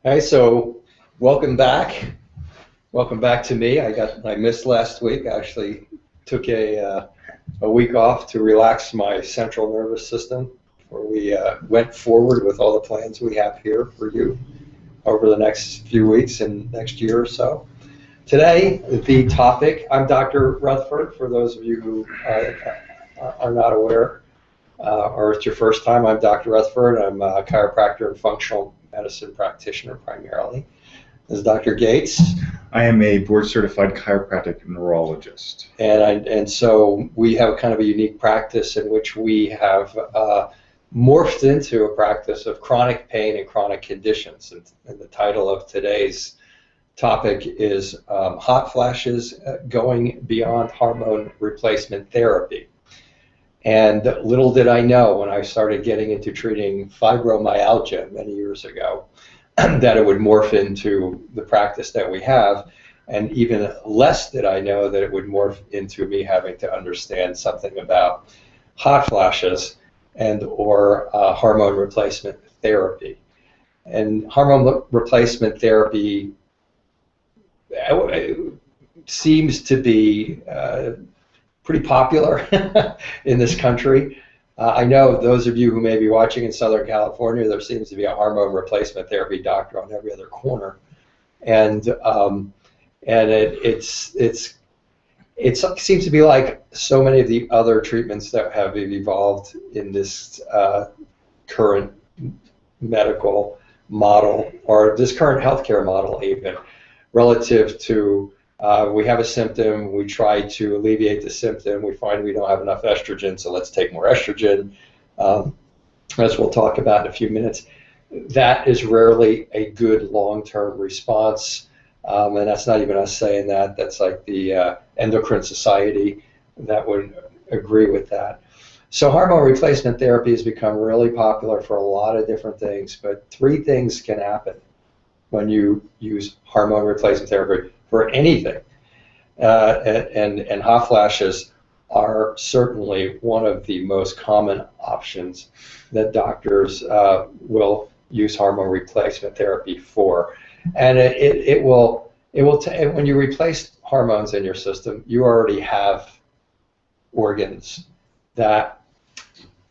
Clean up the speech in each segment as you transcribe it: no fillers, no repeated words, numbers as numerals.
Hey, so welcome back. Welcome back to me. I missed last week. I actually took a week off to relax my central nervous system before we went forward with all the plans we have here for you over the next few weeks and next year or so. Today, the topic, I'm Dr. Rutherford, for those of you who are not aware, or it's your first time. I'm Dr. Rutherford. I'm a chiropractor and functional medicine practitioner primarily. This is Dr. Gates. I am a board-certified chiropractic neurologist. And so we have kind of a unique practice in which we have morphed into a practice of chronic pain and chronic conditions. And the title of today's topic is Hot Flashes Going Beyond Hormone Replacement Therapy. And little did I know when I started getting into treating fibromyalgia many years ago that it would morph into the practice that we have. And even less did I know that it would morph into me having to understand something about hot flashes and or hormone replacement therapy. And hormone replacement therapy seems to be pretty popular in this country. I know those of you who may be watching in Southern California, there seems to be a hormone replacement therapy doctor on every other corner, and it seems to be like so many of the other treatments that have evolved in this current medical model, or this current healthcare model, even relative to we have a symptom, we try to alleviate the symptom, we find we don't have enough estrogen, so let's take more estrogen, as we'll talk about in a few minutes. That is rarely a good long-term response, and that's not even us saying that, that's like the endocrine society that would agree with that. So hormone replacement therapy has become really popular for a lot of different things, but three things can happen when you use hormone replacement therapy for anything. And hot flashes are certainly one of the most common options that doctors will use hormone replacement therapy for. And when you replace hormones in your system, you already have organs that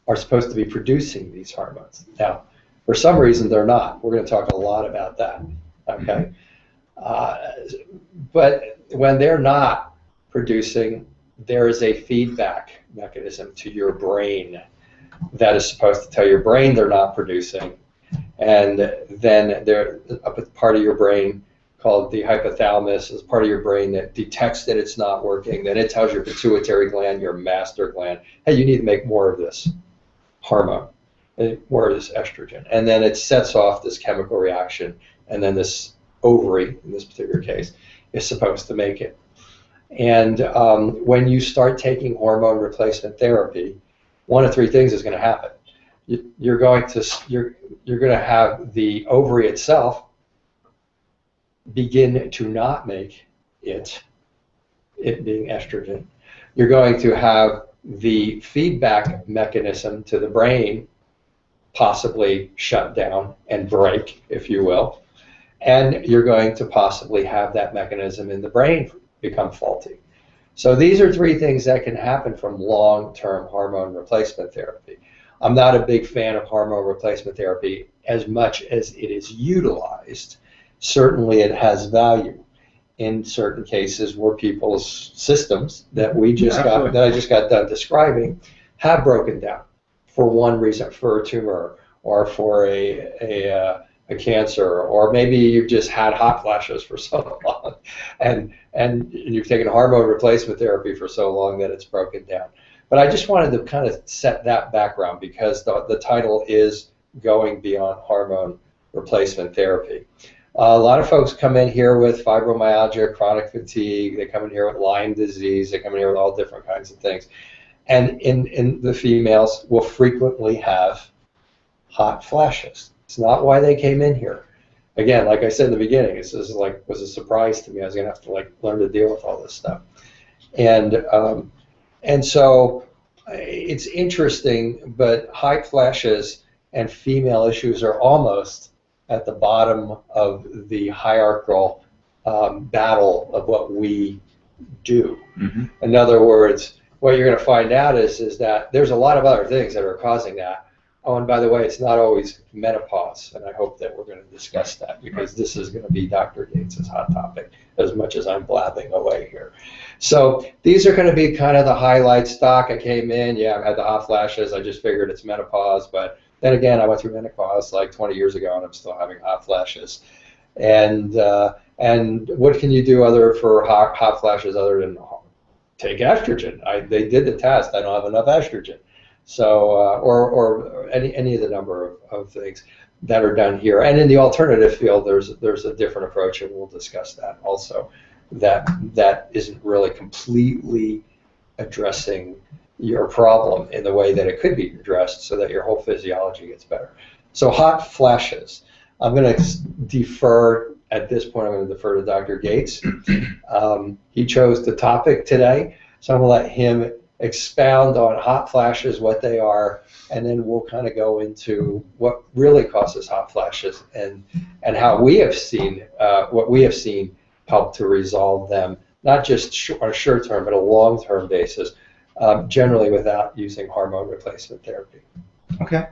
are supposed to be producing these hormones. Now, for some reason, they're not. We're going to talk a lot about that. Okay. But when they're not producing, there is a feedback mechanism to your brain that is supposed to tell your brain they're not producing. And then there's a part of your brain called the hypothalamus is part of your brain that detects that it's not working. Then it tells your pituitary gland, your master gland, hey, you need to make more of this hormone, more of this estrogen. And then it sets off this chemical reaction, and then this ovary, in this particular case, is supposed to make it. And when you start taking hormone replacement therapy, one of three things is going to happen. You're going to have the ovary itself begin to not make it being estrogen. You're going to have the feedback mechanism to the brain possibly shut down and break, if you will. And you're going to possibly have that mechanism in the brain become faulty. So these are three things that can happen from long-term hormone replacement therapy. I'm not a big fan of hormone replacement therapy as much as it is utilized. Certainly it has value in certain cases where people's systems that I just got done describing have broken down for one reason, for a tumor or for a cancer, or maybe you've just had hot flashes for so long and you've taken hormone replacement therapy for so long that it's broken down. But I just wanted to kind of set that background because the title is Going Beyond Hormone Replacement Therapy. A lot of folks come in here with fibromyalgia, chronic fatigue, they come in here with Lyme disease, they come in here with all different kinds of things. And in the females will frequently have hot flashes. It's not why they came in here. Again, like I said in the beginning, this is was a surprise to me. I was going to have to learn to deal with all this stuff. And so it's interesting, but hot flashes and female issues are almost at the bottom of the hierarchical battle of what we do. Mm-hmm. In other words, what you're going to find out is that there's a lot of other things that are causing that. Oh, and by the way, it's not always menopause, and I hope that we're going to discuss that, because this is going to be Dr. Gates's hot topic as much as I'm blabbing away here. So these are going to be kind of the highlights. Doc, I came in, yeah, I've had the hot flashes. I just figured it's menopause, but then again, I went through menopause like 20 years ago, and I'm still having hot flashes. And what can you do for hot flashes other than take estrogen? They did the test. I don't have enough estrogen. So, or any of the number of things that are done here. And in the alternative field, there's a different approach, and we'll discuss that also. That isn't really completely addressing your problem in the way that it could be addressed, so that your whole physiology gets better. So hot flashes. I'm going to defer at this point. I'm going to defer to Dr. Gates. He chose the topic today, so I'm going to let him expound on hot flashes, what they are, and then we'll kind of go into what really causes hot flashes and how we have seen what we have seen help to resolve them, not just on a short-term but a long-term basis, generally without using hormone replacement therapy. Okay,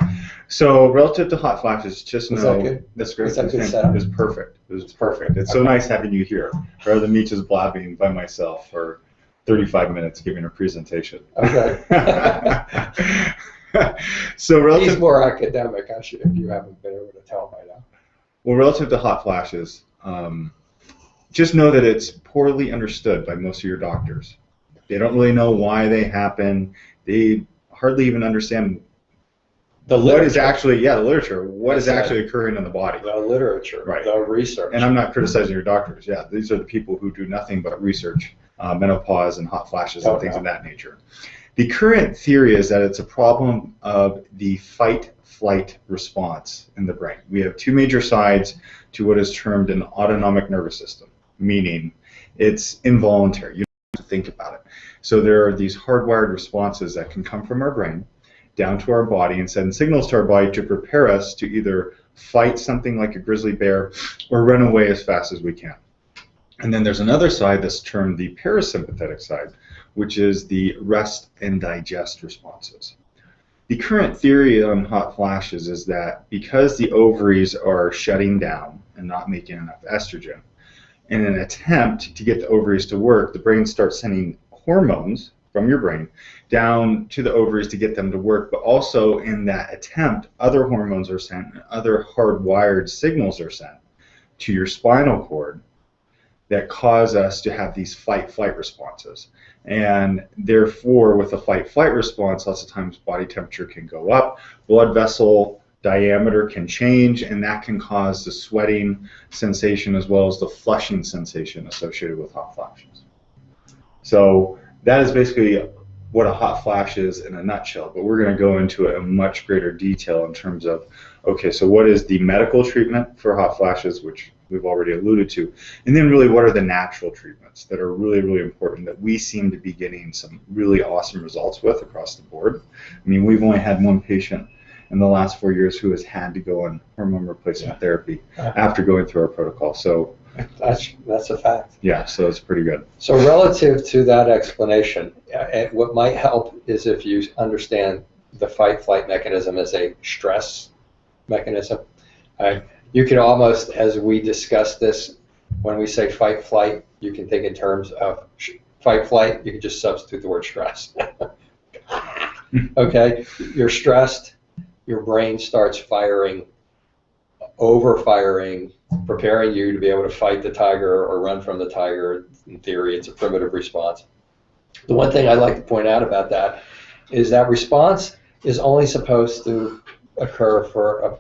so relative to hot flashes, just know that good? That's great. Is that good setup? It's perfect. It's perfect. It's so nice having you here, rather than me just blabbing by myself for 35 minutes giving a presentation. Okay. So relative, he's more academic, if you haven't been able to tell by now. Well, relative to hot flashes, just know that it's poorly understood by most of your doctors. They don't really know why they happen. They hardly even understand the what is actually, the literature, what is actually occurring in the body. The literature, right. The research. And I'm not criticizing your doctors. Yeah, these are the people who do nothing but research menopause and hot flashes and things of that nature. The current theory is that it's a problem of the fight-flight response in the brain. We have two major sides to what is termed an autonomic nervous system, meaning it's involuntary. You don't have to think about it. So there are these hardwired responses that can come from our brain down to our body and send signals to our body to prepare us to either fight something like a grizzly bear or run away as fast as we can. And then there's another side that's termed the parasympathetic side, which is the rest and digest responses. The current theory on hot flashes is that because the ovaries are shutting down and not making enough estrogen, in an attempt to get the ovaries to work, the brain starts sending hormones from your brain down to the ovaries to get them to work, but also in that attempt, other hormones are sent and other hardwired signals are sent to your spinal cord that cause us to have these fight-flight responses. And therefore, with a fight-flight response, lots of times body temperature can go up, blood vessel diameter can change, and that can cause the sweating sensation as well as the flushing sensation associated with hot flashes. So that is basically what a hot flash is in a nutshell, but we're going to go into it in much greater detail in terms of, okay, so what is the medical treatment for hot flashes, which we've already alluded to, and then really what are the natural treatments that are really, really important that we seem to be getting some really awesome results with across the board. I mean, we've only had one patient in the last 4 years who has had to go on hormone replacement therapy after going through our protocol. So that's a fact. Yeah, so it's pretty good. So relative to that explanation, what might help is if you understand the fight-flight mechanism as a stress mechanism. You can almost, as we discussed this, when we say fight-flight, you can think in terms of fight-flight, you can just substitute the word stress. Okay, you're stressed, your brain starts firing, overfiring, preparing you to be able to fight the tiger or run from the tiger. In theory, it's a primitive response. The one thing I'd like to point out about that is that response is only supposed to occur for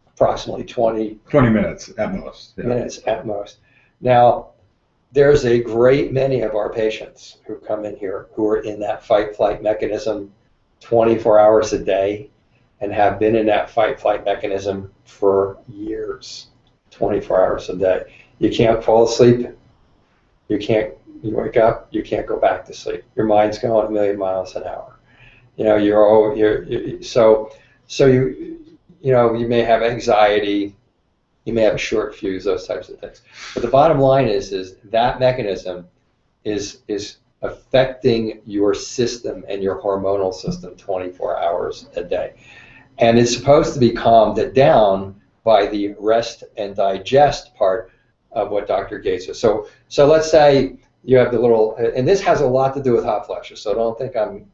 approximately 20 minutes at most. Yeah. Minutes at most. Now, there's a great many of our patients who come in here who are in that fight-flight mechanism 24 hours a day and have been in that fight-flight mechanism for years, 24 hours a day. You can't fall asleep. You wake up, you can't go back to sleep. Your mind's going a million miles an hour. You know, you may have anxiety, You may have a short fuse, those types of things. But the bottom line is that mechanism is affecting your system and your hormonal system 24 hours a day. And it's supposed to be calmed down by the rest and digest part of what Dr. Gates is. So let's say you have the little, and this has a lot to do with hot flashes, so don't think I'm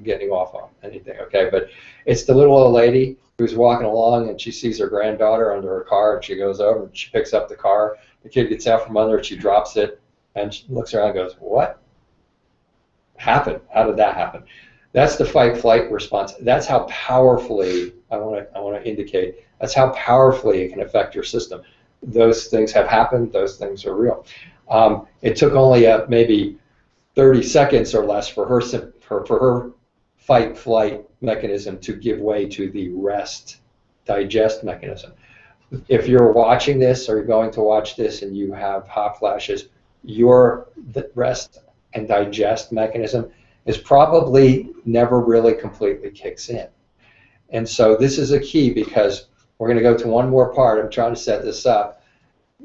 getting off on anything, okay? But it's the little old lady who's walking along and she sees her granddaughter under her car, and she goes over and she picks up the car. The kid gets out from under it, she drops it, and she looks around and goes, what happened? How did that happen? That's the fight-flight response. That's how powerfully, I want to indicate, that's how powerfully it can affect your system. Those things have happened. Those things are real. It took only maybe 30 seconds or less for her fight-flight mechanism to give way to the rest-digest mechanism. If you're watching this or you're going to watch this and you have hot flashes, your rest and digest mechanism is probably never really completely kicks in. And so this is a key, because we're going to go to one more part. I'm trying to set this up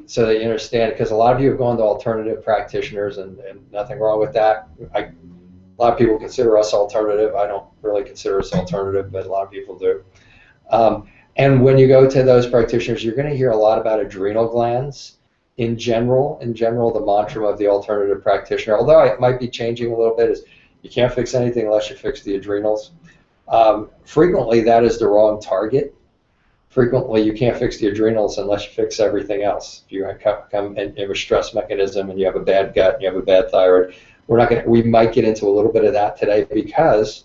so that you understand, because a lot of you have gone to alternative practitioners, and nothing wrong with that. A lot of people consider us alternative. I don't really consider us alternative, but a lot of people do. And when you go to those practitioners, you're going to hear a lot about adrenal glands in general. In general, the mantra of the alternative practitioner, although it might be changing a little bit, is you can't fix anything unless you fix the adrenals. Frequently, that is the wrong target. Frequently, you can't fix the adrenals unless you fix everything else. If you come and you have a stress mechanism and you have a bad gut and you have a bad thyroid, we might get into a little bit of that today, because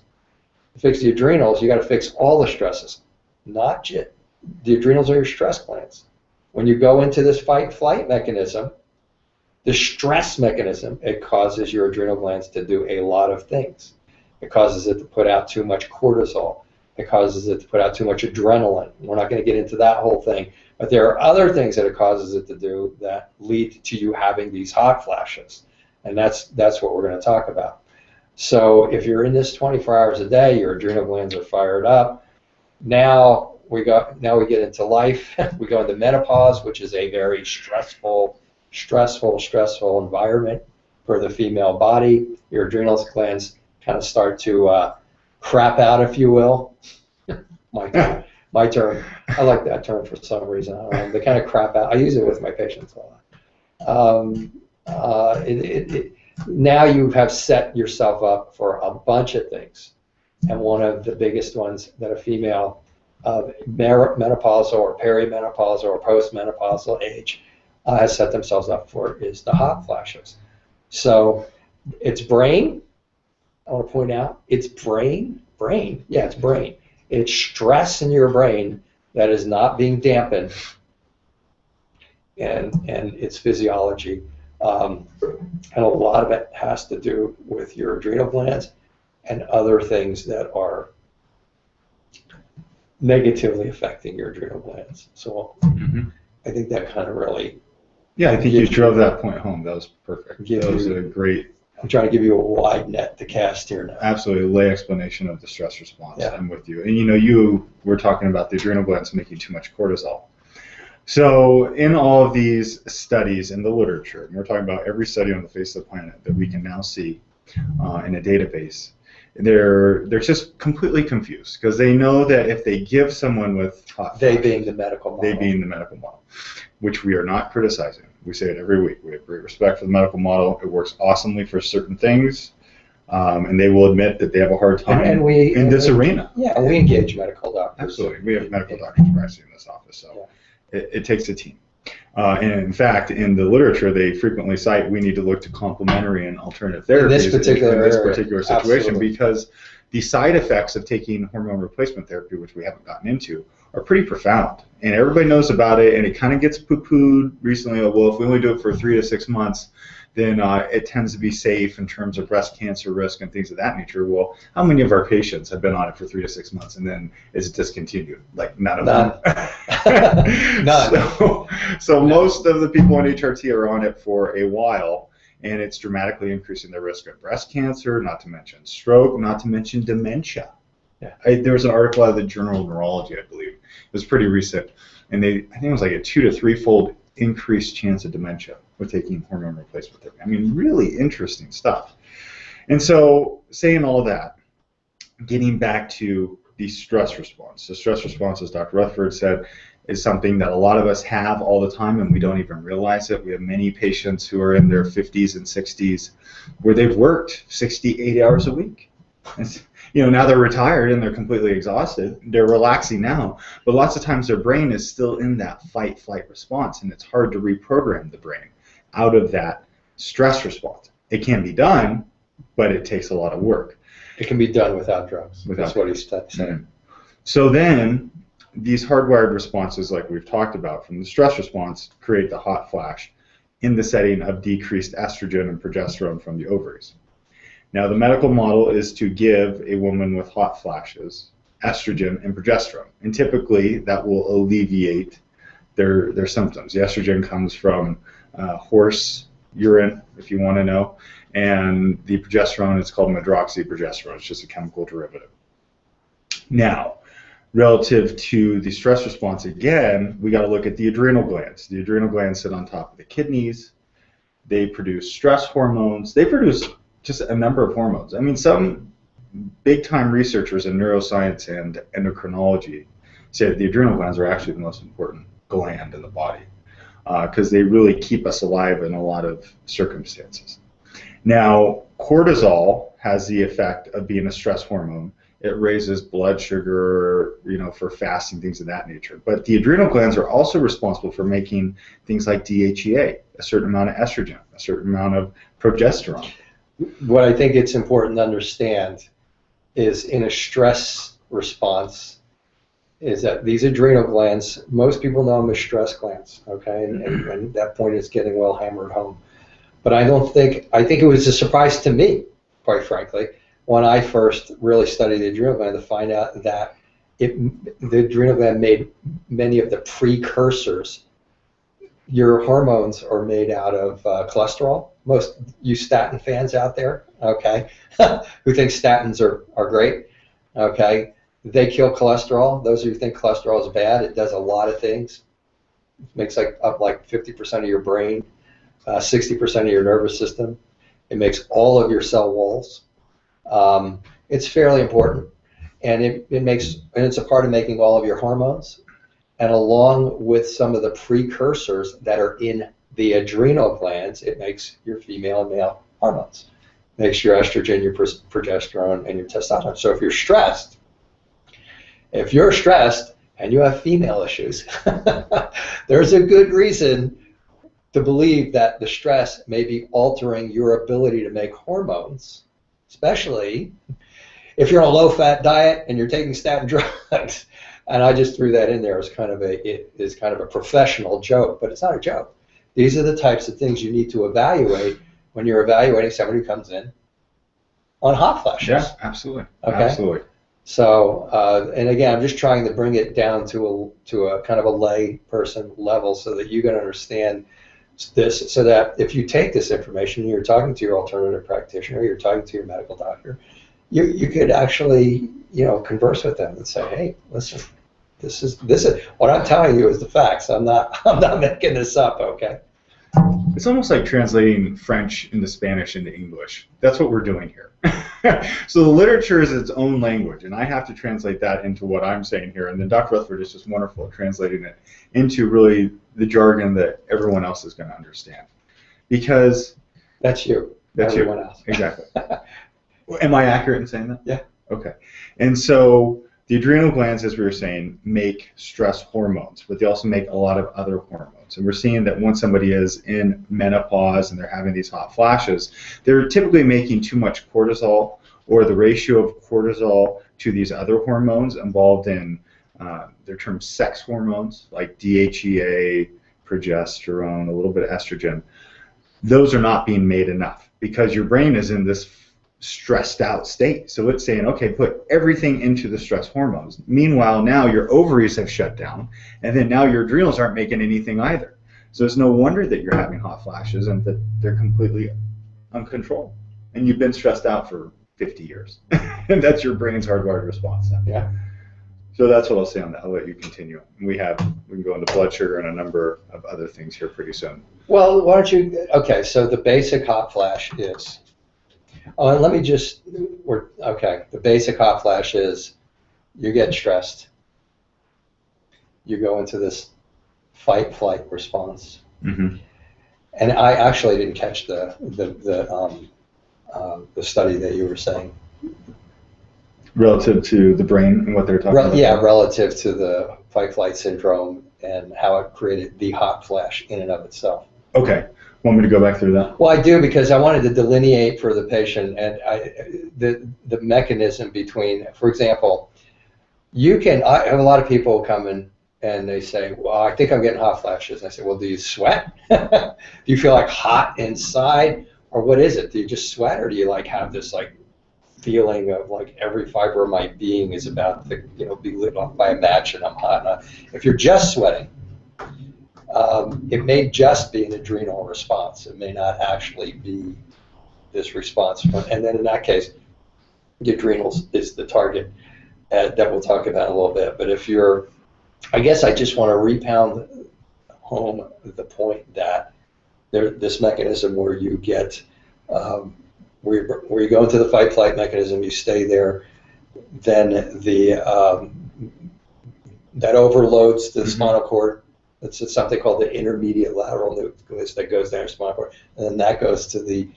to fix the adrenals, you got to fix all the stresses, not just the adrenals are your stress glands. When you go into this fight-flight mechanism, the stress mechanism, it causes your adrenal glands to do a lot of things. It causes it to put out too much cortisol. It causes it to put out too much adrenaline. We're not going to get into that whole thing, but there are other things that it causes it to do that lead to you having these hot flashes, and that's what we're going to talk about. So if you're in this 24 hours a day, your adrenal glands are fired up. Now we get into life. We go into menopause, which is a very stressful environment for the female body. Your adrenal glands kind of start to crap out, if you will. My term. I like that term for some reason. I don't know. They kind of crap out. I use it with my patients a lot. Now you have set yourself up for a bunch of things, and one of the biggest ones that a female of menopausal or perimenopausal or postmenopausal age has set themselves up for is the hot flashes. So it's brain. I want to point out it's brain. Yeah, it's brain. It's stress in your brain that is not being dampened, and it's physiology. And a lot of it has to do with your adrenal glands and other things that are negatively affecting your adrenal glands. So I think that kind of really... Yeah, I think you drove that point home. That was perfect. That was a great... I'm trying to give you a wide net to cast here now. Absolutely, lay explanation of the stress response. Yeah. I'm with you. And you were talking about the adrenal glands making too much cortisol. So in all of these studies in the literature, and we're talking about every study on the face of the planet that we can now see in a database, they're just completely confused, because they know that if they give someone with hot flashes, being the medical model, which we are not criticizing. We say it every week. We have great respect for the medical model. It works awesomely for certain things, and they will admit that they have a hard time in this arena. Yeah, we engage medical doctors. Absolutely. We have medical doctors practicing in this office, so it takes a team. And in fact, in the literature, they frequently cite we need to look to complementary and alternative therapies in this particular situation. Absolutely. Because the side effects of taking hormone replacement therapy, which we haven't gotten into, are pretty profound. And everybody knows about it, and it kind of gets poo-pooed recently. Well, if we only do it for 3 to 6 months, then it tends to be safe in terms of breast cancer risk and things of that nature. Well, how many of our patients have been on it for 3 to 6 months and then it's discontinued? Like none of them. None. So most of the people on HRT are on it for a while, and it's dramatically increasing the risk of breast cancer, not to mention stroke, not to mention dementia. Yeah. There was an article out of the Journal of Neurology, I believe. It was pretty recent, and I think it was like a 2 to 3-fold increased chance of dementia with taking hormone replacement therapy. I mean, really interesting stuff. And so, saying all that, getting back to the stress response. The stress response, as Dr. Rutherford said, is something that a lot of us have all the time, and we don't even realize it. We have many patients who are in their 50s and 60s where they've worked 60, 80 hours a week. And, now they're retired and they're completely exhausted. They're relaxing now, but lots of times their brain is still in that fight-flight response, and it's hard to reprogram the brain out of that stress response. It can be done, but it takes a lot of work. It can be done without drugs. That's what he's saying. Mm-hmm. So then, these hardwired responses, like we've talked about from the stress response, create the hot flash in the setting of decreased estrogen and progesterone from the ovaries. Now, the medical model is to give a woman with hot flashes estrogen and progesterone, and typically that will alleviate their symptoms. The estrogen comes from horse urine, if you want to know, and the progesterone is called medroxyprogesterone. It's just a chemical derivative. Now, relative to the stress response, again, we got to look at the adrenal glands. The adrenal glands sit on top of the kidneys. They produce stress hormones. They produce just a number of hormones. I mean, some big-time researchers in neuroscience and endocrinology say that the adrenal glands are actually the most important gland in the body because they really keep us alive in a lot of circumstances. Now, cortisol has the effect of being a stress hormone. It raises blood sugar, for fasting, things of that nature. But the adrenal glands are also responsible for making things like DHEA, a certain amount of estrogen, a certain amount of progesterone. What I think it's important to understand is in a stress response is that these adrenal glands, most people know them as stress glands, okay? And that point is getting well hammered home. But I think it was a surprise to me, quite frankly, when I first really studied the adrenal gland to find out that the adrenal gland made many of the precursors. Your hormones are made out of cholesterol. Most you statin fans out there, okay, who think statins are great, okay, they kill cholesterol. Those who think cholesterol is bad, it does a lot of things. It makes up like 50% of your brain, 60% of your nervous system. It makes all of your cell walls. It's fairly important, and it's a part of making all of your hormones. And along with some of the precursors that are in the adrenal glands, it makes your female and male hormones. It makes your estrogen, your progesterone, and your testosterone. So if you're stressed and you have female issues, there's a good reason to believe that the stress may be altering your ability to make hormones, especially if you're on a low-fat diet and you're taking statin drugs. And I just threw that in there as kind of a professional joke, but it's not a joke. These are the types of things you need to evaluate when you're evaluating somebody who comes in on hot flashes. Yeah, absolutely. Okay? Absolutely. So, and again, I'm just trying to bring it down to a kind of a lay person level so that you can understand this, so that if you take this information and you're talking to your alternative practitioner, you're talking to your medical doctor, you could actually, converse with them and say, hey, listen, this is what I'm telling you is the facts. I'm not making this up, okay? It's almost like translating French into Spanish into English. That's what we're doing here. So the literature is its own language, and I have to translate that into what I'm saying here. And then Dr. Rutherford is just wonderful at translating it into really the jargon that everyone else is going to understand. Because that's you. That's everyone you. Else. Exactly. Am I accurate in saying that? Yeah. Okay. And so the adrenal glands, as we were saying, make stress hormones, but they also make a lot of other hormones. And we're seeing that once somebody is in menopause and they're having these hot flashes, they're typically making too much cortisol, or the ratio of cortisol to these other hormones involved in, they're termed sex hormones, like DHEA, progesterone, a little bit of estrogen. Those are not being made enough because your brain is in this stressed out state. So it's saying, okay, put everything into the stress hormones. Meanwhile, now your ovaries have shut down, and then now your adrenals aren't making anything either. So it's no wonder that you're having hot flashes and that they're completely uncontrolled. And you've been stressed out for 50 years. And that's your brain's hardwired response now. Yeah. So that's what I'll say on that. I'll let you continue. We can go into blood sugar and a number of other things here pretty soon. Well, why don't you, okay, so the basic hot flash is, oh, and let me just, the basic hot flash is you get stressed. You go into this fight-flight response. Mm-hmm. And I actually didn't catch the study that you were saying. Relative to the brain and what they're talking about? Yeah, relative to the fight-flight syndrome and how it created the hot flash in and of itself. Okay. Want me to go back through that? Well, I do, because I wanted to delineate for the patient and the mechanism between, for example, I have a lot of people come in and they say, well, I think I'm getting hot flashes. And I say, well, do you sweat? Do you feel like hot inside? Or what is it? Do you just sweat, or do you like have this like feeling of like every fiber of my being is about to be lit off by a match and I'm hot? If you're just sweating, it may just be an adrenal response. It may not actually be this response. And then in that case, the adrenals is the target that we'll talk about in a little bit. But if you're, I guess I just want to repound home the point that this mechanism where you get, where you go into the fight-flight mechanism, you stay there, then that overloads the spinal cord. It's something called the intermediate lateral nucleus that goes down the spinal cord, and then that goes to the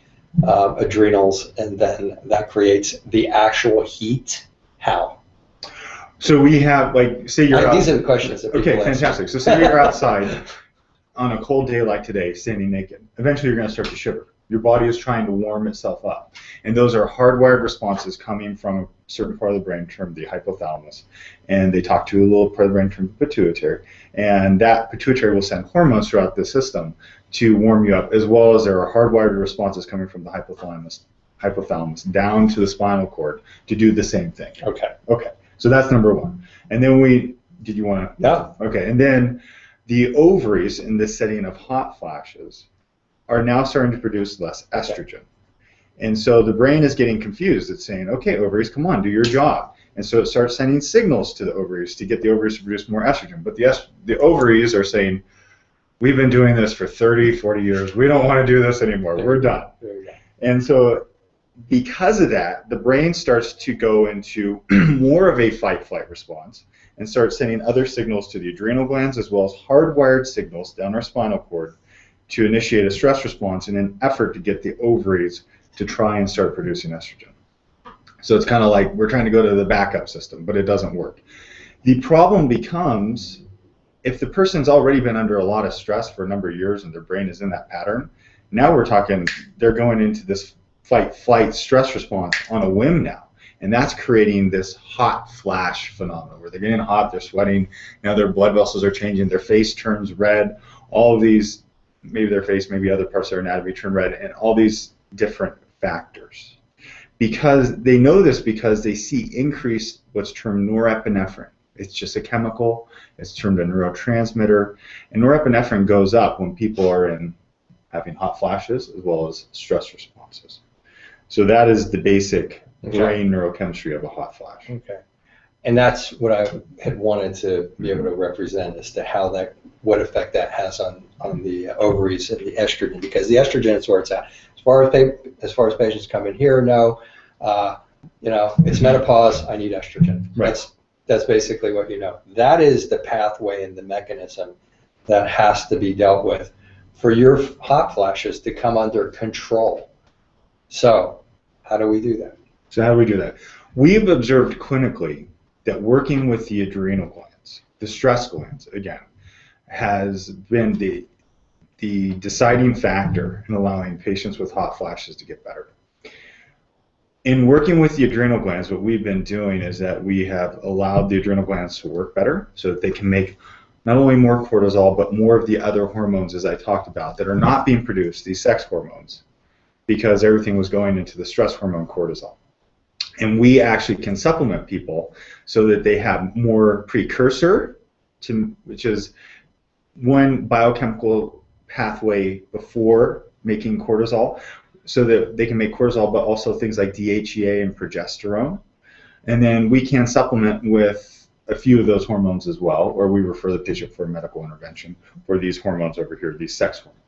adrenals, and then that creates the actual heat. How? So we have, like, say you're these are the questions that people ask. Fantastic. So say you're outside on a cold day like today, standing naked. Eventually you're going to start to shiver. Your body is trying to warm itself up. And those are hardwired responses coming from a certain part of the brain termed the hypothalamus. And they talk to a little part of the brain termed the pituitary. And that pituitary will send hormones throughout the system to warm you up, as well as there are hardwired responses coming from the hypothalamus down to the spinal cord to do the same thing. Okay. So that's number one. And then did you want to? No. Okay. And then the ovaries in this setting of hot flashes are now starting to produce less estrogen. And so the brain is getting confused. It's saying, okay, ovaries, come on, do your job. And so it starts sending signals to the ovaries to get the ovaries to produce more estrogen. But the ovaries are saying, we've been doing this for 30, 40 years. We don't want to do this anymore. We're done. And so because of that, the brain starts to go into more of a fight-flight response and starts sending other signals to the adrenal glands, as well as hardwired signals down our spinal cord to initiate a stress response in an effort to get the ovaries to try and start producing estrogen. So it's kind of like we're trying to go to the backup system, but it doesn't work. The problem becomes if the person's already been under a lot of stress for a number of years and their brain is in that pattern, now we're talking they're going into this fight-flight stress response on a whim now. And that's creating this hot flash phenomenon where they're getting hot, they're sweating, now their blood vessels are changing, their face turns red, all of these, maybe their face, maybe other parts of their anatomy turn red, and all these different factors. Because they know this because they see increased what's termed norepinephrine. It's just a chemical, it's termed a neurotransmitter, and norepinephrine goes up when people are having hot flashes as well as stress responses. So that is the basic brain neurochemistry of a hot flash. Okay. And that's what I had wanted to be able to represent as to what effect that has on the ovaries and the estrogen, because the estrogen is where it's at. As far as patients come in here, it's menopause, I need estrogen. Right. That's basically what you know. That is the pathway and the mechanism that has to be dealt with for your hot flashes to come under control. So how do we do that? We've observed clinically that working with the adrenal glands, the stress glands, again, has been the deciding factor in allowing patients with hot flashes to get better. In working with the adrenal glands, what we've been doing is that we have allowed the adrenal glands to work better so that they can make not only more cortisol, but more of the other hormones, as I talked about, that are not being produced, these sex hormones, because everything was going into the stress hormone cortisol. And we actually can supplement people so that they have more precursor, which is one biochemical pathway before making cortisol, so that they can make cortisol, but also things like DHEA and progesterone. And then we can supplement with a few of those hormones as well, or we refer the patient for medical intervention for these hormones over here, these sex hormones.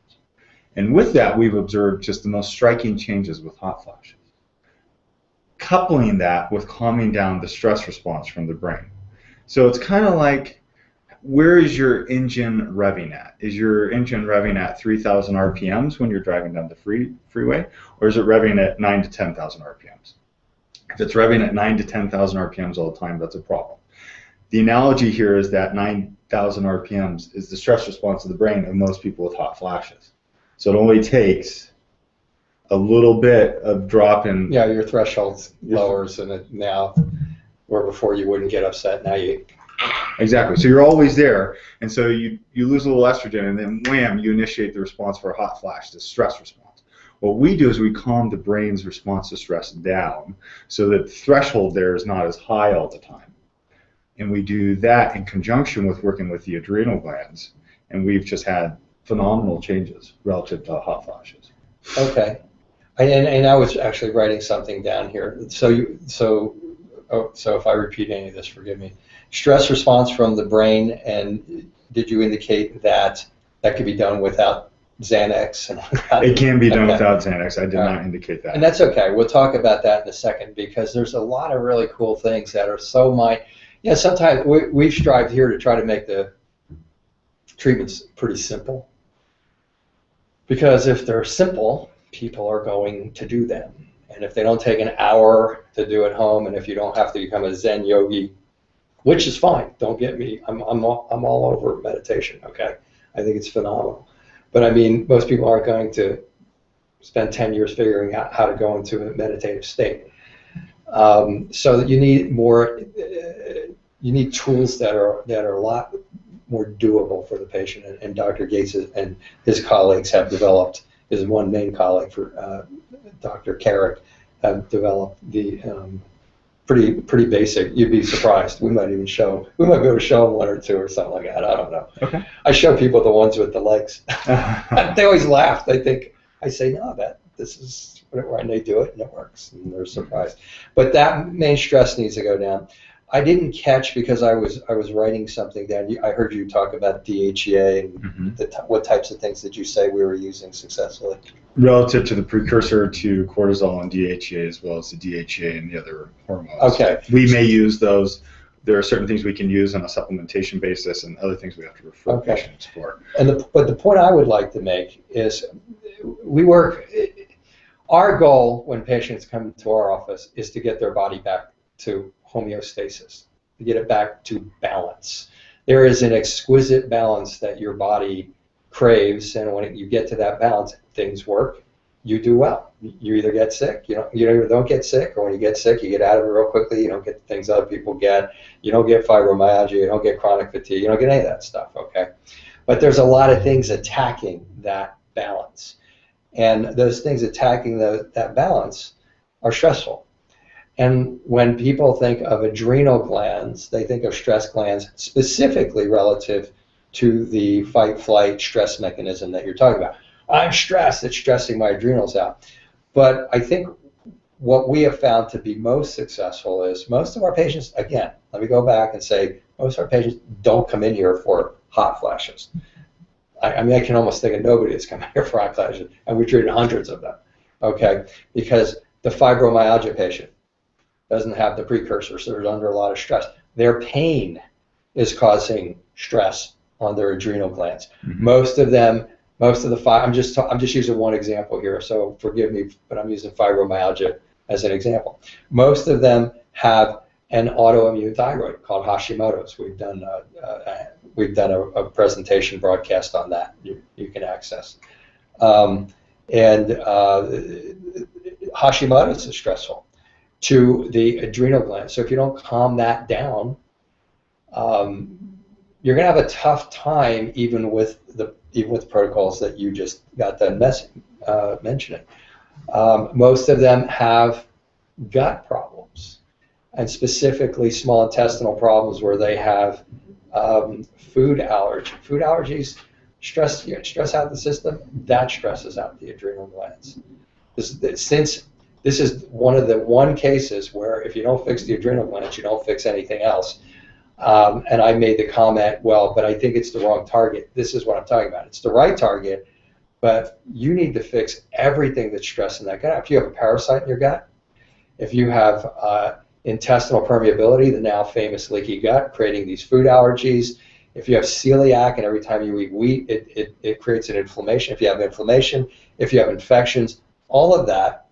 And with that, we've observed just the most striking changes with hot flashes. Coupling that with calming down the stress response from the brain. So it's kind of like, where is your engine revving at? Is your engine revving at 3,000 RPMs when you're driving down the freeway, or is it revving at 9 to 10,000 RPMs? If it's revving at 9 to 10,000 RPMs all the time, that's a problem. The analogy here is that 9,000 RPMs is the stress response of the brain of most people with hot flashes. So it only takes a little bit of drop in. Yeah, your threshold lowers, and it now, where before you wouldn't get upset, now you. Exactly. So you're always there, and so you lose a little estrogen, and then wham, you initiate the response for a hot flash, the stress response. What we do is we calm the brain's response to stress down so that the threshold there is not as high all the time. And we do that in conjunction with working with the adrenal glands, and we've just had phenomenal changes relative to hot flashes. Okay. And I was actually writing something down here. So if I repeat any of this, forgive me. Stress response from the brain, and did you indicate that that could be done without Xanax? It can be done without Xanax. I did not indicate that. And that's okay. We'll talk about that in a second, because there's a lot of really cool things that are so sometimes we've strived here to try to make the treatments pretty simple. Because if they're simple, people are going to do them. And if they don't take an hour to do at home, and if you don't have to become a Zen yogi, which is fine, don't get me, I'm all over meditation, okay? I think it's phenomenal. But I mean, most people aren't going to spend 10 years figuring out how to go into a meditative state. So that you need more, you need tools that are a lot more doable for the patient, and Dr. Gates and his colleagues have developed, his one main colleague, for Dr. Carrick, have developed the pretty basic. You'd be surprised. We might be able to show them one or two or something like that. I don't know. Okay. I show people the ones with the legs. They always laugh. They think I say, no, this is whatever, and they do it and it works, and they're surprised. But that main stress needs to go down. I didn't catch, because I was writing something down. I heard you talk about DHEA, and what types of things did you say we were using successfully? Relative to the precursor to cortisol and DHEA, as well as the DHEA and the other hormones. Okay. We may use those. There are certain things we can use on a supplementation basis, and other things we have to refer patients for. But the point I would like to make is, our goal when patients come to our office is to get their body back to homeostasis, to get it back to balance. There is an exquisite balance that your body craves, and when you get to that balance, things work, you do well. You either get sick, you either don't get sick, or when you get sick, you get out of it real quickly, you don't get the things other people get, you don't get fibromyalgia, you don't get chronic fatigue, you don't get any of that stuff, okay? But there's a lot of things attacking that balance. And those things attacking that balance are stressful. And when people think of adrenal glands, they think of stress glands specifically relative to the fight-flight stress mechanism that you're talking about. I'm stressed, it's stressing my adrenals out. But I think what we have found to be most successful is most of our patients, again, let me go back and say, most of our patients don't come in here for hot flashes. I mean, I can almost think of nobody that's come in here for hot flashes, and we've treated hundreds of them, okay? Because the fibromyalgia patient doesn't have the precursors, so they're under a lot of stress. Their pain is causing stress on their adrenal glands. Most of the I'm just using one example here, so forgive me, but I'm using fibromyalgia as an example. Most of them have an autoimmune thyroid called Hashimoto's. We've done a presentation broadcast on that. You can access, and Hashimoto's is stressful to the adrenal gland. So if you don't calm that down, you're going to have a tough time, even with protocols that you just got done mentioning. Most of them have gut problems, and specifically small intestinal problems where they have food allergies. Stress out the system, that stresses out the adrenal glands. Since this is one of the cases where if you don't fix the adrenal glands, you don't fix anything else. And I made the comment, well, but I think it's the wrong target. This is what I'm talking about. It's the right target, but you need to fix everything that's stressing that gut. If you have a parasite in your gut, if you have intestinal permeability, the now famous leaky gut, creating these food allergies, if you have celiac and every time you eat wheat, it creates an inflammation. If you have inflammation, if you have infections, all of that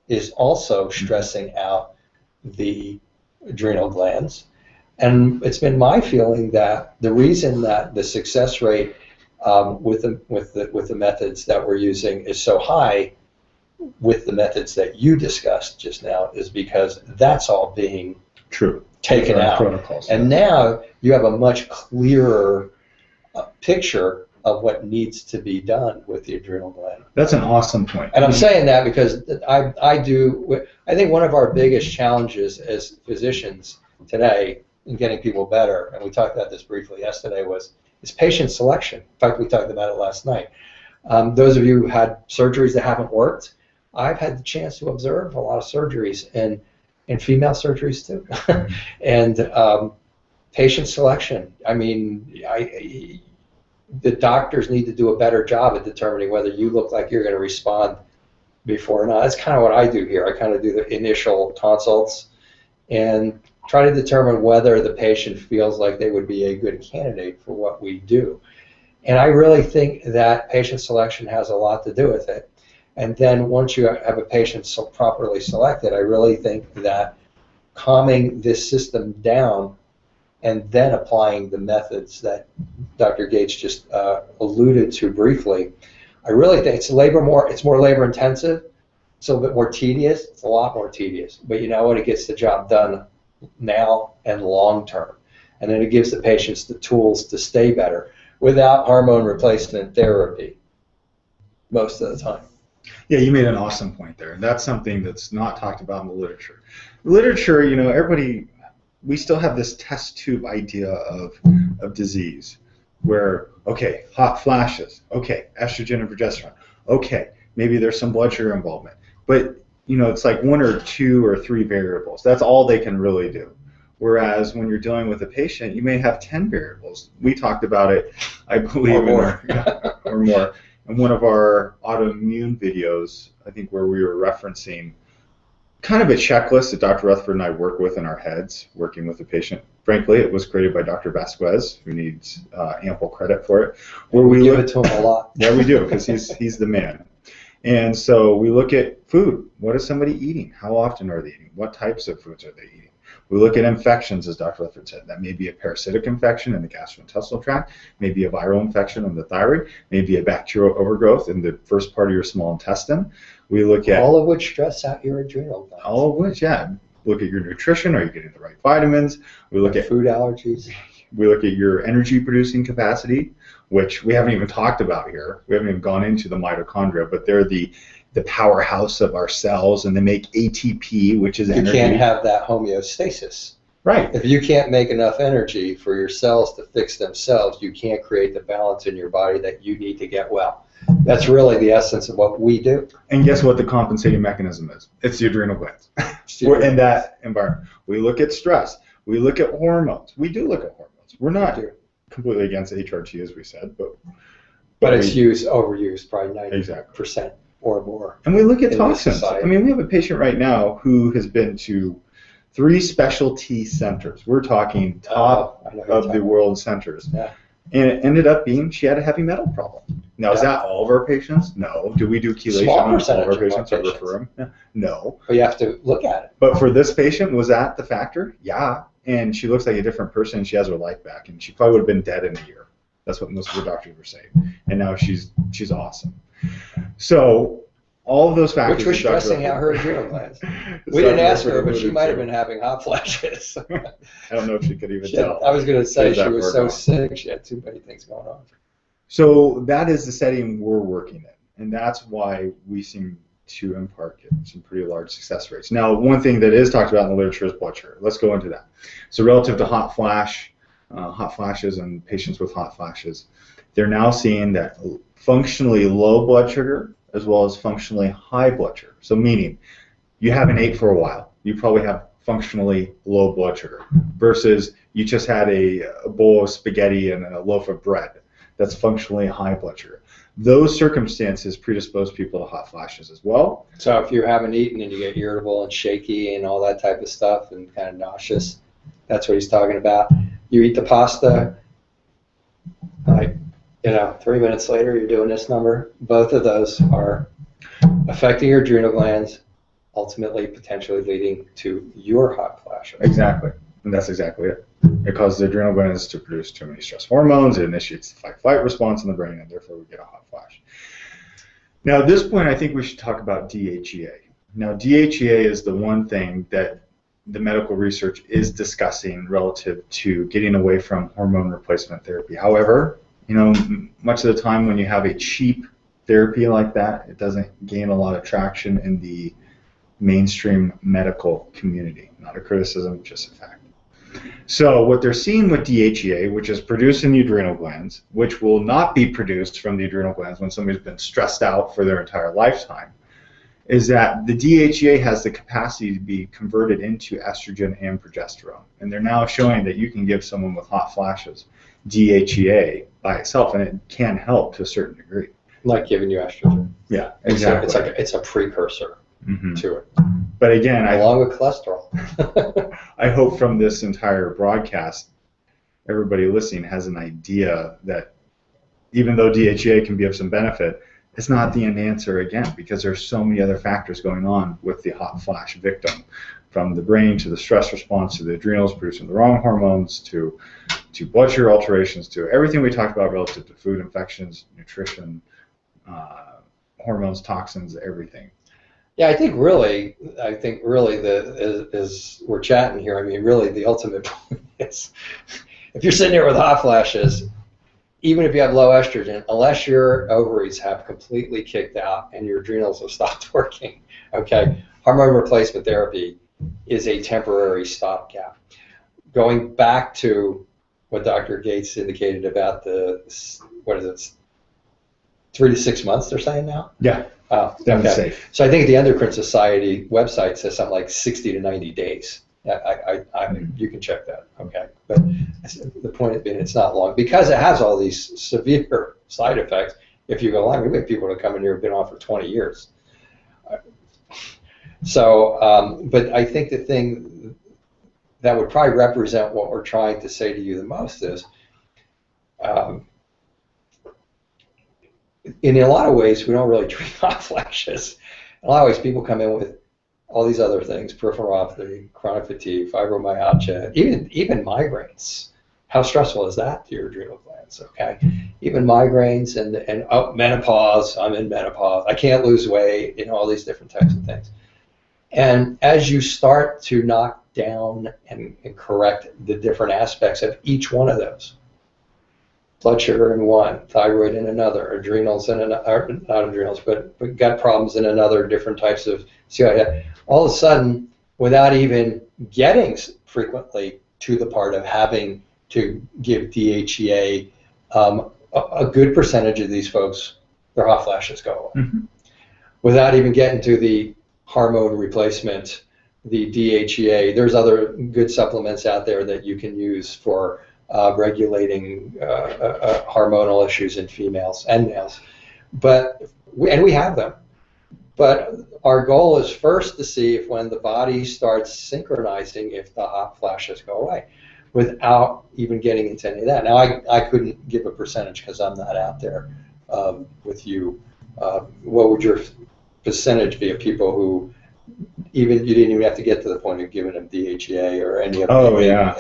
is also stressing out the adrenal glands. And it's been my feeling that the reason that the success rate with the methods that we're using is so high with the methods that you discussed just now is because that's all being taken out. Protocols. And now you have a much clearer picture of what needs to be done with the adrenal gland. That's an awesome point. And I'm saying that because I think one of our biggest challenges as physicians today in getting people better, and we talked about this briefly yesterday, is patient selection. In fact, we talked about it last night. Those of you who had surgeries that haven't worked, I've had the chance to observe a lot of surgeries and female surgeries too. And patient selection. I mean, the doctors need to do a better job at determining whether you look like you're going to respond before or not. That's kind of what I do here. I kind of do the initial consults and try to determine whether the patient feels like they would be a good candidate for what we do. And I really think that patient selection has a lot to do with it. And then once you have a patient properly selected, I really think that calming this system down and then applying the methods that Dr. Gates just alluded to briefly, I really think it's more labor intensive, it's a little bit more tedious, it's a lot more tedious, but you know what, it gets the job done now and long term. And then it gives the patients the tools to stay better without hormone replacement therapy most of the time. Yeah, you made an awesome point there. And that's something that's not talked about in the literature. Literature, you know, everybody, we still have this test tube idea of disease where, okay, hot flashes, okay, estrogen and progesterone, okay, maybe there's some blood sugar involvement. But, you know, it's like 1 or 2 or 3 variables. That's all they can really do. Whereas when you're dealing with a patient, you may have 10 variables. We talked about it, I believe, or more. In one of our autoimmune videos, I think where we were referencing kind of a checklist that Dr. Rutherford and I work with in our heads, working with a patient. Frankly, it was created by Dr. Vasquez, who needs ample credit for it. Where we give it to him a lot. Yeah, we do, because he's the man. And so we look at food. What is somebody eating? How often are they eating? What types of foods are they eating? We look at infections, as Dr. Rutherford said. That may be a parasitic infection in the gastrointestinal tract, maybe a viral infection in the thyroid, maybe a bacterial overgrowth in the first part of your small intestine. We look at all of which stress out your adrenal glands. All of which, yeah. Look at your nutrition. Are you getting the right vitamins? We look at food allergies. We look at your energy producing capacity, which we haven't even talked about here. We haven't even gone into the mitochondria, but they're the powerhouse of our cells, and they make ATP, which is energy. You can't have that homeostasis. Right. If you can't make enough energy for your cells to fix themselves, you can't create the balance in your body that you need to get well. That's really the essence of what we do. And guess what the compensating mechanism is? It's the adrenal glands. We're in that environment. We look at stress. We look at hormones. We do look at hormones. We're not completely against HRT, as we said, but it's overused, probably 90% or more. And we look at toxins. I mean, we have a patient right now who has been to 3 specialty centers. We're talking top of the world centers. Yeah. And it ended up being she had a heavy metal problem. Now, is that all of our patients? No. Do we do chelation on all of our patients or refer them? No. But you have to look at it. But for this patient, was that the factor? Yeah. And she looks like a different person, and she has her life back. And she probably would have been dead in a year. That's what most of the doctors were saying. And now she's awesome. So all of those factors. Which was stressing out her adrenal glands. We didn't ask her, but she might have been having hot flashes. I don't know if she could even tell. I was going to say she was so sick. She had too many things going on. So that is the setting we're working in. And that's why we seem to impart some pretty large success rates. Now, one thing that is talked about in the literature is blood sugar. Let's go into that. So relative to hot flashes and patients with hot flashes, they're now seeing that functionally low blood sugar as well as functionally high blood sugar. So meaning you haven't ate for a while. You probably have functionally low blood sugar, versus you just had a bowl of spaghetti and a loaf of bread that's functionally high blood sugar. Those circumstances predispose people to hot flashes as well. So if you haven't eaten and you get irritable and shaky and all that type of stuff and kind of nauseous, that's what he's talking about. You eat the pasta, like, 3 minutes later you're doing this number. Both of those are affecting your adrenal glands, ultimately potentially leading to your hot flashes. Exactly. And that's exactly it. It causes the adrenal glands to produce too many stress hormones. It initiates the fight-flight response in the brain, and therefore we get a hot flash. Now, at this point, I think we should talk about DHEA. Now, DHEA is the one thing that the medical research is discussing relative to getting away from hormone replacement therapy. However, much of the time when you have a cheap therapy like that, it doesn't gain a lot of traction in the mainstream medical community. Not a criticism, just a fact. So what they're seeing with DHEA, which is produced in the adrenal glands, which will not be produced from the adrenal glands when somebody's been stressed out for their entire lifetime, is that the DHEA has the capacity to be converted into estrogen and progesterone. And they're now showing that you can give someone with hot flashes DHEA by itself, and it can help to a certain degree. Like giving you estrogen. Yeah, exactly. It's a precursor to it. But again, along with cholesterol. I hope from this entire broadcast, everybody listening has an idea that even though DHEA can be of some benefit, it's not the end answer again, because there's so many other factors going on with the hot flash victim, from the brain to the stress response to the adrenals producing the wrong hormones to blood sugar alterations to everything we talked about relative to food, infections, nutrition, hormones, toxins, everything. Yeah, I think really as we're chatting here, I mean, really the ultimate point is, if you're sitting here with hot flashes, even if you have low estrogen, unless your ovaries have completely kicked out and your adrenals have stopped working, okay, hormone replacement therapy is a temporary stopgap. Going back to what Dr. Gates indicated about 3 to 6 months, they're saying now? Yeah. Okay. Safe. So I think the Endocrine Society website says something like 60 to 90 days. You can check that, okay? But the point being, it's not long, because it has all these severe side effects. If you go long, we have people that come in here who've been on for 20 years. So, but I think the thing that would probably represent what we're trying to say to you the most is, in a lot of ways, we don't really treat hot flashes. In a lot of ways, people come in with all these other things: peripheral neuropathy, chronic fatigue, fibromyalgia, even migraines. How stressful is that to your adrenal glands? Okay, even migraines and menopause. I'm in menopause. I can't lose weight. All these different types of things. And as you start to knock down and correct the different aspects of each one of those, blood sugar in one, thyroid in another, adrenals in another, not adrenals, but gut problems in another, different types of CIS. All of a sudden, without even getting frequently to the part of having to give DHEA, a good percentage of these folks, their hot flashes go away. Without even getting to the hormone replacement, the DHEA, there's other good supplements out there that you can use for regulating hormonal issues in females and males, and we have them. But our goal is first to see if, when the body starts synchronizing, if the hot flashes go away, without even getting into any of that. Now, I couldn't give a percentage because I'm not out there with you. What would your percentage be of people who you didn't even have to get to the point of giving them DHEA or any of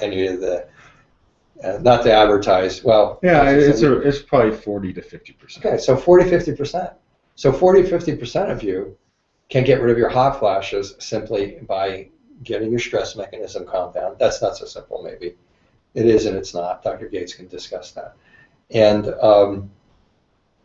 any of the not to advertise. Well, yeah, it's probably 40 to 50%. Okay, so 40-50%. So 40-50% of you can get rid of your hot flashes simply by getting your stress mechanism calmed down. That's not so simple, maybe. It is and it's not. Dr. Gates can discuss that. And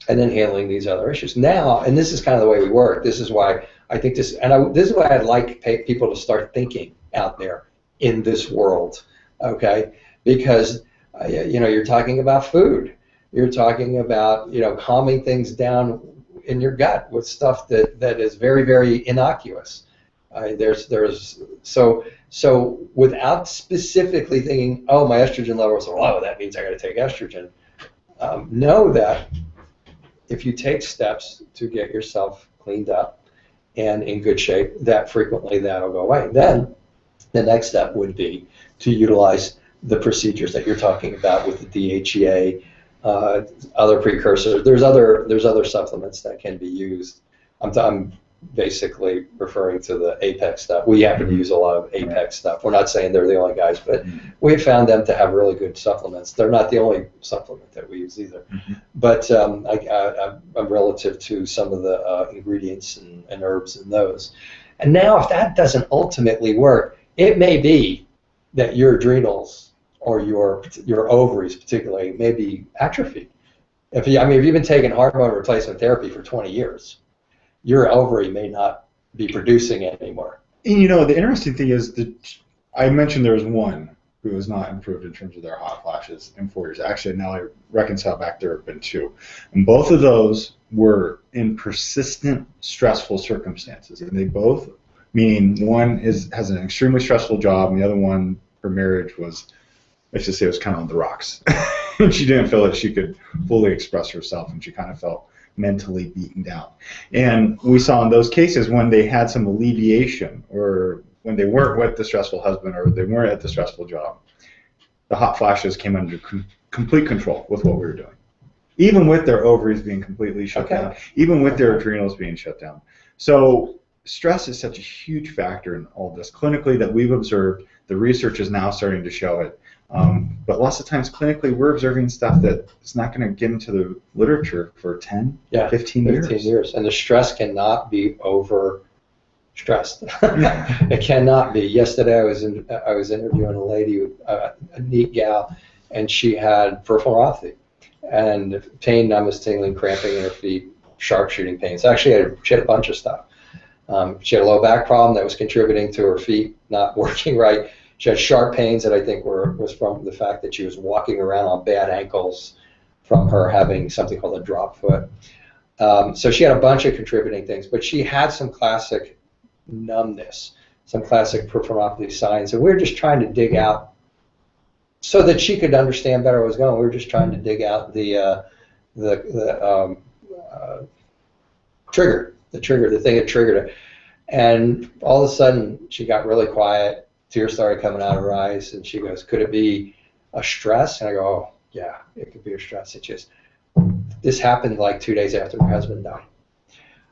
then handling these other issues. Now, and this is kind of the way we work. This is why I think this is why I'd like people to start thinking out there in this world, okay? Because you're talking about food. You're talking about calming things down in your gut with stuff that is very, very innocuous. So So without specifically thinking, oh, my estrogen levels are low, that means I got to take estrogen, know that if you take steps to get yourself cleaned up and in good shape, that frequently that'll go away. Then the next step would be to utilize the procedures that you're talking about with the DHEA, other precursors. There's other supplements that can be used. I'm basically referring to the Apex stuff. We happen to use a lot of Apex stuff. We're not saying they're the only guys, but we've found them to have really good supplements. They're not the only supplement that we use either. But I'm relative to some of the ingredients and herbs in those. And now if that doesn't ultimately work, it may be that your adrenals or your ovaries particularly may be atrophied. If you've been taking hormone replacement therapy for 20 years, your ovary may not be producing it anymore. And you know, the interesting thing is that I mentioned there was one who was not improved in terms of their hot flashes in 4 years. Actually, now I reconcile back, there have been two. And both of those were in persistent, stressful circumstances. And they both, meaning one has an extremely stressful job, and the other one, her marriage was, let's just say, it was kind of on the rocks. And she didn't feel that she could fully express herself, and she kind of felt mentally beaten down. And we saw in those cases when they had some alleviation, or when they weren't with the stressful husband, or they weren't at the stressful job, the hot flashes came under complete control with what we were doing. Even with their ovaries being completely shut down, even with their adrenals being shut down. So stress is such a huge factor in all this clinically that we've observed. The research is now starting to show it. But lots of times clinically we're observing stuff that is not going to get into the literature for 10, 15 years. And the stress cannot be over stressed. It cannot be. Yesterday I was interviewing a lady, a neat gal, and she had peripheral neuropathy and pain, numbness, tingling, cramping in her feet, sharp shooting pains. Actually, she had a bunch of stuff. She had a low back problem that was contributing to her feet not working right. She had sharp pains that I think was from the fact that she was walking around on bad ankles from her having something called a drop foot. So she had a bunch of contributing things, but she had some classic numbness, some classic peripheral neuropathy signs, and we were just trying to dig out so that she could understand better what was going on. We were just trying to dig out the trigger, the thing that triggered it. And all of a sudden, she got really quiet. Tears started coming out of her eyes, and she goes, "Could it be a stress?" And I go, "Oh, yeah, it could be a stress." It just, this happened like 2 days after my husband died.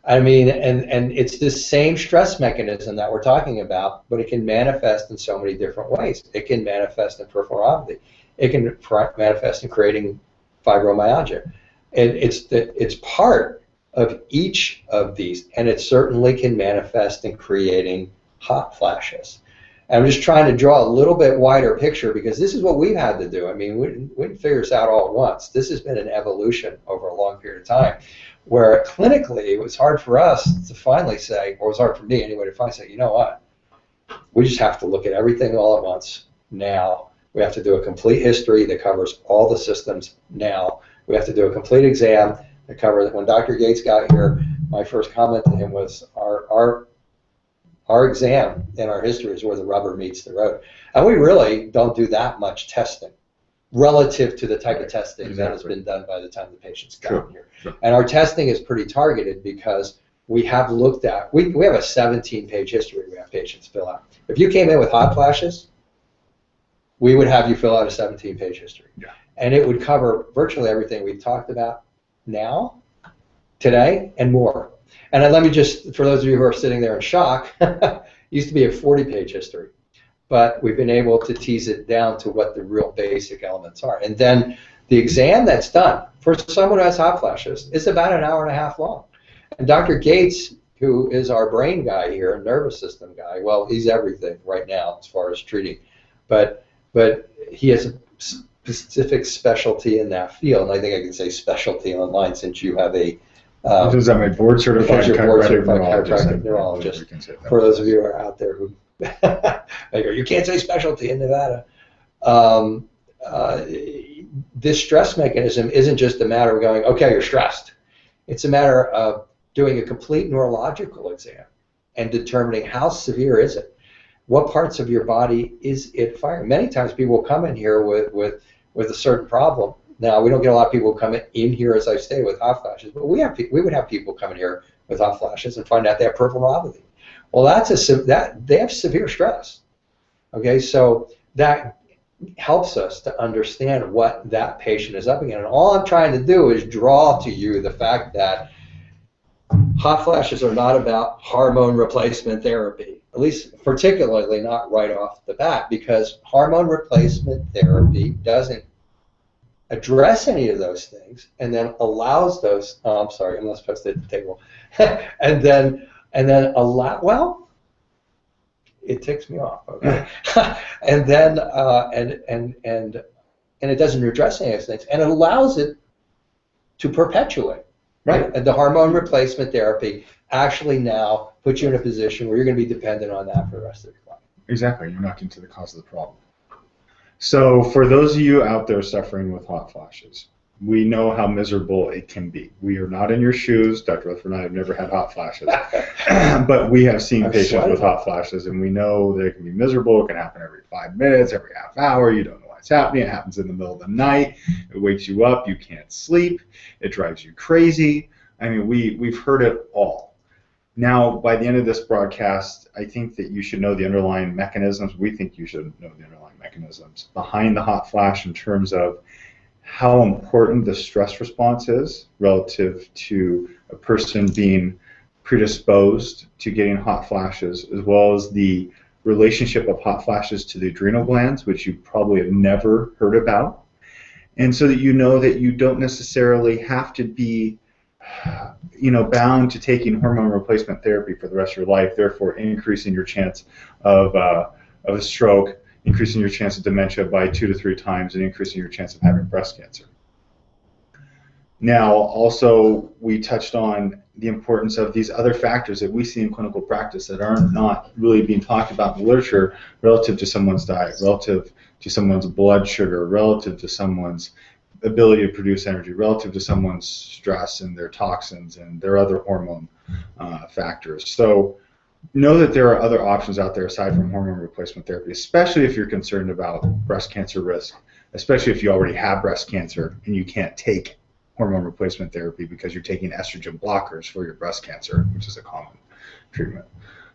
I mean, and it's this same stress mechanism that we're talking about, but it can manifest in so many different ways. It can manifest in peripheral neuropathy. It can manifest in creating fibromyalgia. It's part of each of these, and it certainly can manifest in creating hot flashes. And I'm just trying to draw a little bit wider picture because this is what we've had to do. I mean, we didn't figure this out all at once. This has been an evolution over a long period of time where clinically it was hard for us to finally say, or it was hard for me anyway, to finally say, you know what, we just have to look at everything all at once now. We have to do a complete history that covers all the systems now. We have to do a complete exam that covers, when Dr. Gates got here, my first comment to him was, our exam in our history is where the rubber meets the road. And we really don't do that much testing relative to the type of testing that has been done by the time the patient's gotten here. And our testing is pretty targeted because we have looked at, we have a 17-page history we have patients fill out. If you came in with hot flashes, we would have you fill out a 17-page history. And it would cover virtually everything we've talked about now, today, and more. And let me just, for those of you who are sitting there in shock, it used to be a 40-page history. But we've been able to tease it down to what the real basic elements are. And then the exam that's done for someone who has hot flashes is about an hour and a half long. And Dr. Gates, who is our brain guy here, nervous system guy, well, he's everything right now as far as treating. But he has a specific specialty in that field. And I think I can say specialty online since you have a because I'm a board-certified chiropractic neurologist. For those of you who are out there who you can't say specialty in Nevada. This stress mechanism isn't just a matter of going, okay, you're stressed. It's a matter of doing a complete neurological exam and determining how severe is it. what parts of your body is it firing? Many times people come in here with a certain problem. Now, we don't get a lot of people who come in here, as I say, with hot flashes, but we would have people come in here with hot flashes and find out they have peripheral neuropathy. Well, they have severe stress. Okay, so that helps us to understand what that patient is up against. And all I'm trying to do is draw to you the fact that hot flashes are not about hormone replacement therapy, at least particularly not right off the bat, because hormone replacement therapy doesn't address any of those things and then allows those, oh, I'm sorry, I'm not supposed to hit the table, and then allow, well, it ticks me off, okay? And then, and it doesn't address any of those things, and it allows it to perpetuate. Right, and the hormone replacement therapy actually now puts you in a position where you're going to be dependent on that for the rest of your life. Exactly, you're not getting to the cause of the problem. So for those of you out there suffering with hot flashes, we know how miserable it can be. We are not in your shoes. Dr. Rutherford and I have never had hot flashes, but we have seen patients with hot flashes, and we know that it can be miserable. It can happen every 5 minutes, every half hour. You don't know what's happening. It happens in the middle of the night. It wakes you up. You can't sleep. It drives you crazy. I mean, we've heard it all. Now, by the end of this broadcast, I think that you should know the underlying mechanisms. We think you should know the underlying mechanisms behind the hot flash in terms of how important the stress response is relative to a person being predisposed to getting hot flashes, as well as the relationship of hot flashes to the adrenal glands, which you probably have never heard about. And so that you know that you don't necessarily have to be bound to taking hormone replacement therapy for the rest of your life, therefore increasing your chance of a stroke, increasing your chance of dementia by 2 to 3 times, and increasing your chance of having breast cancer. Now, also, we touched on the importance of these other factors that we see in clinical practice that are not really being talked about in the literature relative to someone's diet, relative to someone's blood sugar, relative to someone's ability to produce energy, relative to someone's stress and their toxins and their other hormone factors. So know that there are other options out there aside from hormone replacement therapy, especially if you're concerned about breast cancer risk, especially if you already have breast cancer and you can't take hormone replacement therapy because you're taking estrogen blockers for your breast cancer, which is a common treatment.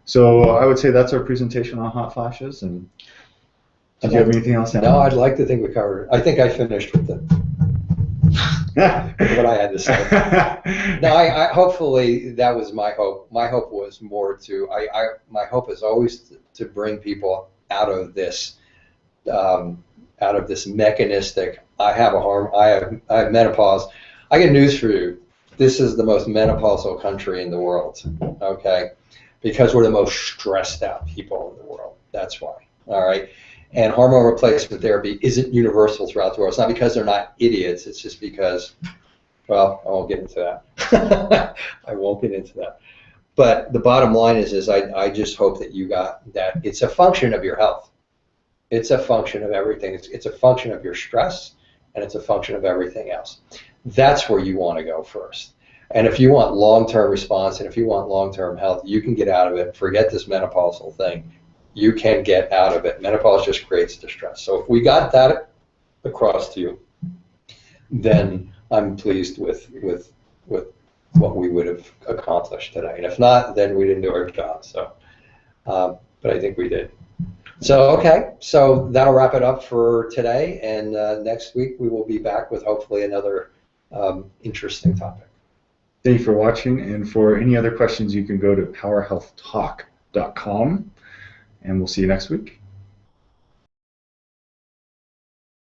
So I would say that's our presentation on hot flashes. And did you have anything else? No, I'd like to think we covered it. I think I finished with what I had to say. No, I hopefully that was my hope. My hope was more to, my hope is always to bring people out of this mechanistic. I have menopause. I got news for you. This is the most menopausal country in the world. Okay, because we're the most stressed out people in the world. That's why. All right. And hormone replacement therapy isn't universal throughout the world. It's not because they're not idiots. It's just because, well, I won't get into that. I won't get into that. But the bottom line is I just hope that you got that it's a function of your health. It's a function of everything. It's a function of your stress, and it's a function of everything else. That's where you want to go first. And if you want long-term response and if you want long-term health, you can get out of it. Forget this menopausal thing. You can get out of it. Menopause just creates distress. So if we got that across to you, then I'm pleased with what we would have accomplished today. And if not, then we didn't do our job. So, but I think we did. So, okay. So that'll wrap it up for today. And next week we will be back with hopefully another interesting topic. Thank you for watching. And for any other questions, you can go to powerhealthtalk.com. And we'll see you next week.